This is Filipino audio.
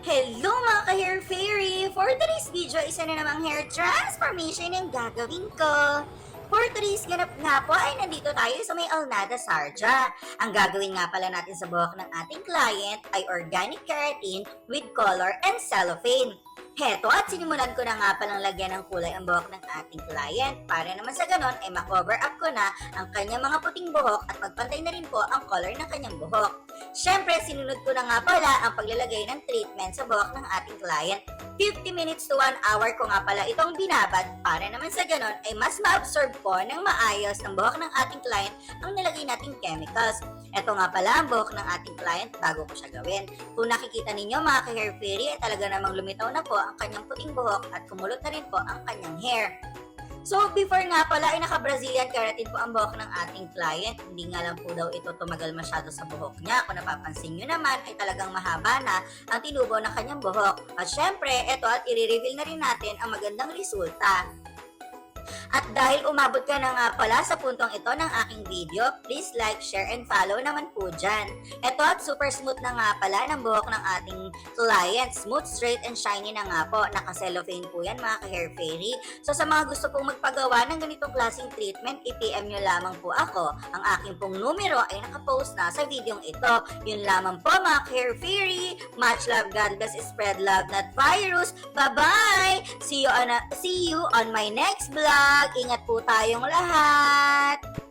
Hello mga ka-hair fairy! For today's video, isa na namang hair transformation ang gagawin ko. For today's ganap nga po ay nandito tayo sa may Alnada, Sharjah. Ang gagawin nga pala natin sa buhok ng ating client ay organic keratin with color and cellophane. Heto at sinimulan ko na nga palang lagyan ng kulay ang buhok ng ating client para naman sa ganon ay ma-cover up ko na ang kanyang mga puting buhok at magpantay na rin po ang color ng kanyang buhok. Siyempre, sinunod ko na nga pala ang paglalagay ng treatment sa buhok ng ating client. 50 minutes to 1 hour ko nga pala itong binabad para naman sa ganon ay mas ma-absorb ko ng maayos ng buhok ng ating client ang nilagay nating chemicals. Ito nga pala ang buhok ng ating client bago ko siya gawin. Kung nakikita ninyo mga ka-hair fairy ay talaga namang lumitaw na po ang kanyang puting buhok at kumulot na rin po ang kanyang hair. So, before nga pala ay naka-Brazilian keratin po ang buhok ng ating client. Hindi nga lang po daw ito tumagal masyado sa buhok niya. Kung napapansin nyo naman ay talagang mahaba na ang tinubo ng kanyang buhok. At syempre, ito at i-reveal na rin natin ang magandang resulta. At dahil umabot ka na nga pala sa puntong ito ng aking video, please like, share, and follow naman po dyan. Ito at super smooth na nga pala ng buhok ng ating client. Smooth, straight, and shiny na nga po. Naka-cellophane po yan mga ka-hair fairy. So sa mga gusto pong magpagawa ng ganitong klaseng treatment, i-PM nyo lamang po ako. Ang aking pong numero ay nakapost na sa videong ito. Yun lamang po mga ka-hair fairy. Much love, God bless, spread love, not virus. Bye-bye! See you on my next vlog. Ingat po tayong lahat!